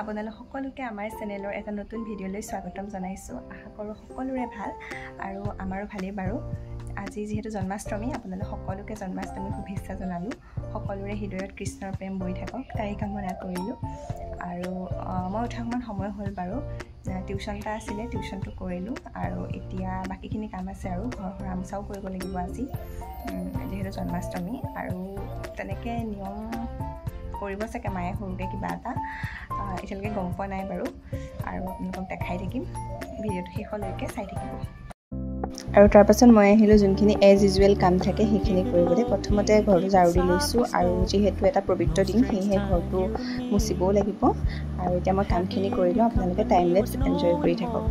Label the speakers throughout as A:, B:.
A: আপোনালোক সকলোকে আমাৰ চেনেলৰ এটা নতুন ভিডিঅ'লৈ স্বাগতম জনাইছোঁ। আশা কৰোঁ সকলোৰে ভাল আৰু আমাৰো ভালেই বাৰু। আজি যিহেতু জন্মাষ্টমী, আপোনালোক সকলোকে জন্মাষ্টমীৰ শুভেচ্ছা জনালোঁ। সকলোৰে হৃদয়ত কৃষ্ণৰ প্ৰেম বৈ থাকক তাই কামনা কৰিলোঁ। আৰু মই উঠা অকণমান সময় হ'ল বাৰু। টিউশ্যন এটা আছিলে, টিউশ্যনটো কৰিলোঁ আৰু এতিয়া বাকীখিনি কাম আছে আৰু ঘৰ সৰা-মোচাও কৰিব লাগিব আজি যিহেতু জন্মাষ্টমী। আৰু তেনেকৈ নিয়ম কৰিব চাগে মায়ে সৰুকৈ কিবা এটা, এতিয়ালৈকে গম পোৱা নাই বাৰু। আৰু আপোনালোকক দেখাই থাকিম, ভিডিঅ'টো শেষলৈকে চাই থাকিব। আৰু তাৰপাছত মই আহিলোঁ যোনখিনি এজ ইউজুৱেল কাম থাকে সেইখিনি কৰিবলৈ। প্ৰথমতে ঘৰটো ঝাৰু দি লৈছোঁ আৰু যিহেতু এটা পবিত্ৰ দিন সেয়েহে ঘৰটো মুচিবও লাগিব। আৰু এতিয়া মই কামখিনি কৰি লওঁ, আপোনালোকে টাইম লেপছ এনজয় কৰি থাকক।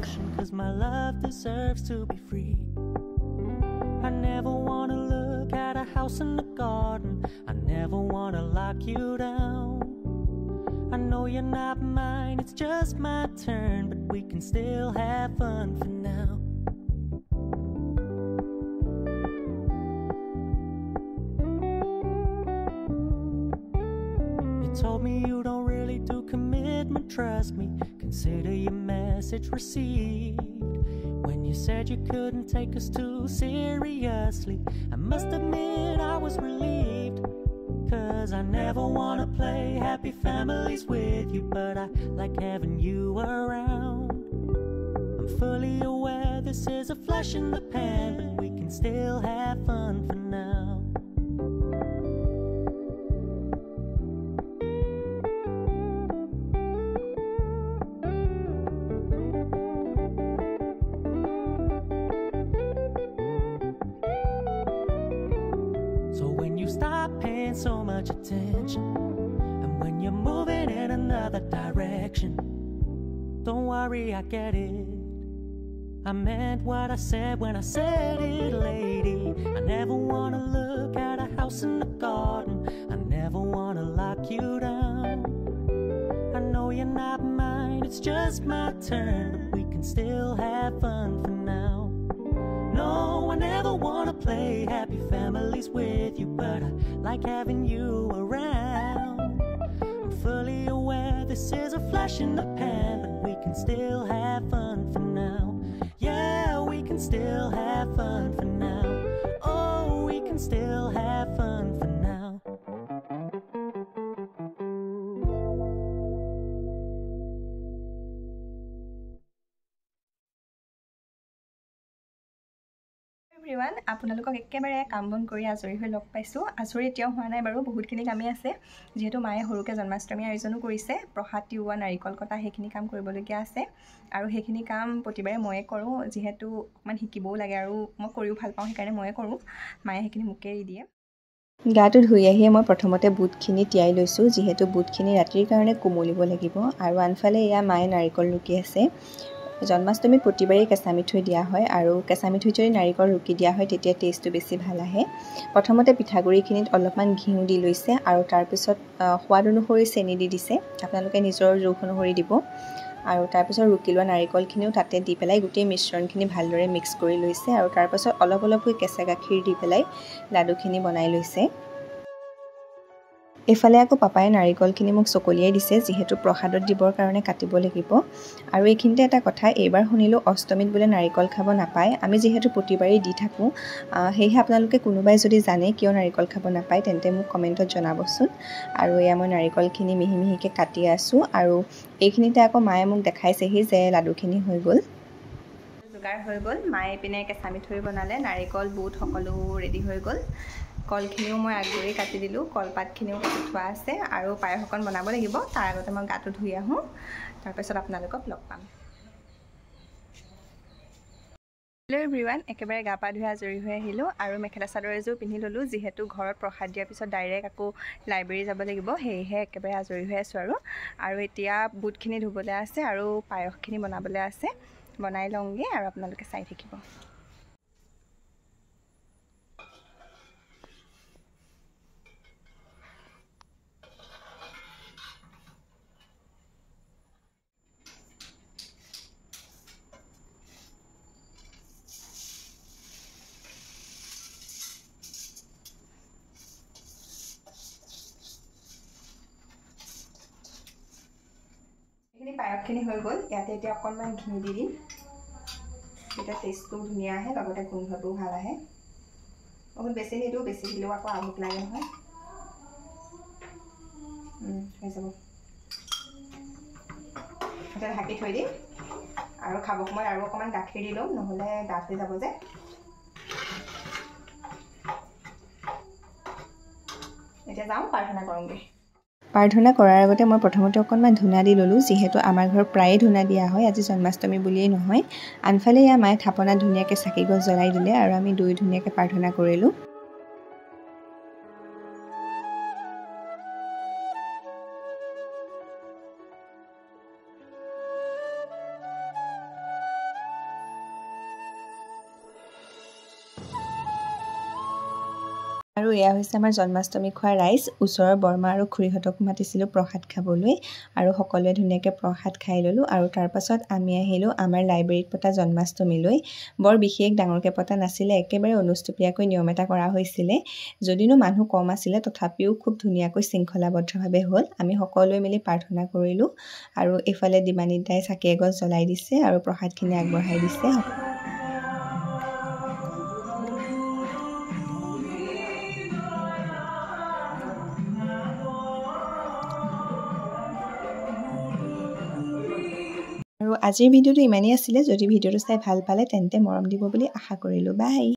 B: I never want to look at a house in the garden. I never want to lock you down. I know you're not mine, it's just my turn, but we can still have fun for now. You told me you don't really do commitment, trust me. Consider your message received. When you said you couldn't take us too seriously, I must admit I was relieved. 'Cause I never wanna play happy families with you, but I like having you around. I'm fully aware this is a flash in the pan, but we can still have fun for now. So when you stop paying so much attention, and when you're moving in another direction, don't worry, I get it. I meant what I said when I said it, lady. I never wanna look at a house in the garden. I never wanna lock you down. I know you're not mine, it's just my turn, but we can still have fun for now. No, I never wanna play happy families with you, but I like having you around. I'm fully aware this is a flash in the pan, but we can still have fun for now. Yeah, we can still have fun for now. Oh, we can still have fun for now.
A: Everyone, আপোনালোকক একেবাৰে কাম বন কৰি আজৰি হৈ লগ পাইছোঁ। আজৰি এতিয়াও হোৱা নাই বাৰু, বহুতখিনি কামেই আছে। যিহেতু মায়ে সৰুকৈ জন্মাষ্টমী আয়োজনো কৰিছে, প্ৰসাদ তিওৱা, নাৰিকল কটা, সেইখিনি কাম কৰিবলগীয়া আছে। আৰু সেইখিনি কাম প্ৰতিবাৰে ময়ে কৰোঁ, যিহেতু অকণমান শিকিবও লাগে আৰু মই কৰিও ভাল পাওঁ, সেইকাৰণে ময়ে কৰোঁ। মায়ে সেইখিনি মোকে এৰি দিয়ে। গাটো ধুই আহিয়ে মই প্ৰথমতে বুটখিনি তিয়াই লৈছোঁ, যিহেতু বুটখিনি ৰাতিৰ কাৰণে কোমলিব লাগিব। আৰু আনফালে এয়া মায়ে নাৰিকল ৰুকি আছে। জন্মাষ্টমীত প্ৰতিবাৰেই কেঁচা মিঠৈ দিয়া হয়, আৰু কেঁচা মিঠৈত যদি নাৰিকল ৰুকি দিয়া হয় তেতিয়া টেষ্টটো বেছি ভাল আহে। প্ৰথমতে পিঠাগুড়িখিনিত অলপমান ঘিউ দি লৈছে আৰু তাৰপিছত সোৱাদ অনুসৰি চেনি দি দিছে। আপোনালোকে নিজৰ জোখ অনুসৰি দিব। আৰু তাৰপিছত ৰুকি লোৱা নাৰিকলখিনিও তাতে দি পেলাই গোটেই মিশ্ৰণখিনি ভালদৰে মিক্স কৰি লৈছে। আৰু তাৰপাছত অলপ অলপকৈ কেঁচা গাখীৰ দি পেলাই লাডুখিনি বনাই লৈছে। এইফালে আকৌ পাপাই নাৰিকলখিনি মোক চকলিয়াই দিছে, যিহেতু প্ৰসাদত দিবৰ কাৰণে কাটিব লাগিব। আৰু এইখিনিতে এটা কথা, এইবাৰ শুনিলোঁ অষ্টমীত বোলে নাৰিকল খাব নাপায়। আমি যিহেতু প্ৰতিবাৰেই দি থাকোঁ, সেয়েহে আপোনালোকে কোনোবাই যদি জানে কিয় নাৰিকল খাব নাপায় তেন্তে মোক কমেণ্টত জনাবচোন। আৰু এয়া মই নাৰিকলখিনি মিহি মিহিকৈ কাটি আছোঁ। আৰু এইখিনিতে আকৌ মায়ে মোক দেখাইছেহি যে লাডুখিনি হৈ গ'ল। যোগাৰ হৈ গ'ল। মায়ে পিনে কেঁচা মিঠৈ বনালে, নাৰিকল বুট সকলো ৰেডি হৈ গ'ল। কলখিনিও মই আগেয়ে কাটি দিলোঁ, কলপাতখিনিও কাটি থোৱা আছে। আৰু পায়স অকণ বনাব লাগিব, তাৰ আগতে মই গাটো ধুই আহোঁ, তাৰপিছত আপোনালোকক লগ পাম। হেল্ল' এভৰিৱান, একেবাৰে গা পা ধুই আজৰি হৈ আহিলোঁ আৰু মেখেলা চাদৰ এযোৰ পিন্ধি ল'লোঁ। যিহেতু ঘৰত প্ৰসাদ দিয়াৰ পিছত ডাইৰেক্ট আকৌ লাইব্ৰেৰী যাব লাগিব, সেয়েহে একেবাৰে আজৰি হৈ আছোঁ। আৰু এতিয়া বুটখিনি ধুবলৈ আছে আৰু পায়সখিনি বনাবলৈ আছে। বনাই লওঁগৈ আৰু আপোনালোকে চাই থাকিব। ভাতখিনি হৈ গ'ল ইয়াতে এতিয়া অকণমান ঘি দি দিম তেতিয়া টেষ্টটো ধুনীয়া আহে লগতে গোন্ধটোও ভাল আহে বহুত বেছি নিদিওঁ বেছি দিলেও আকৌ আমুক লাগে নহয় হৈ যাব এতিয়া ঢাকি থৈ দিম আৰু খাব সময়ত আৰু অকণমান গাখীৰ দি লওঁ নহ'লে ডাঠ হৈ যাব যে এতিয়া যাওঁ প্ৰাৰ্থনা কৰোঁগৈ প্ৰাৰ্থনা কৰাৰ আগতে মই প্ৰথমতে অকণমান ধূনা দি ল'লোঁ যিহেতু আমাৰ ঘৰত প্ৰায়ে ধূনা দিয়া হয় আজি জন্মাষ্টমী বুলিয়েই নহয় আনফালে ইয়াৰ মায়ে থাপনাত ধুনীয়াকৈ চাকি গছ জ্বলাই দিলে আৰু আমি দুই ধুনীয়াকৈ প্ৰাৰ্থনা কৰিলোঁ আৰু এয়া হৈছে আমাৰ জন্মাষ্টমী খোৱা ৰাইজ ওচৰৰ বৰমা আৰু খুৰীহঁতক মাতিছিলোঁ প্ৰসাদ খাবলৈ আৰু সকলোৱে ধুনীয়াকৈ প্ৰসাদ খাই ল'লোঁ আৰু তাৰপাছত আমি আহিলোঁ আমাৰ লাইব্ৰেৰীত পতা জন্মাষ্টমীলৈ বৰ বিশেষ ডাঙৰকৈ পতা নাছিলে একেবাৰে অনুষ্টুপীয়াকৈ নিয়ম এটা কৰা হৈছিলে যদিনো মানুহ কম আছিলে তথাপিও খুব ধুনীয়াকৈ শৃংখলাবদ্ধভাৱে হ'ল আমি সকলোৱে মিলি প্ৰাৰ্থনা কৰিলোঁ আৰু এইফালে দিমানিত দাই চাকি এগছ জ্বলাই দিছে আৰু প্ৰসাদখিনি আগবঢ়াই দিছে আৰু আজিৰ ভিডিঅ'টো ইমানেই আছিলে যদি ভিডিঅ'টো চাই ভাল পালে তেন্তে মৰম দিব বুলি আশা কৰিলোঁ বাই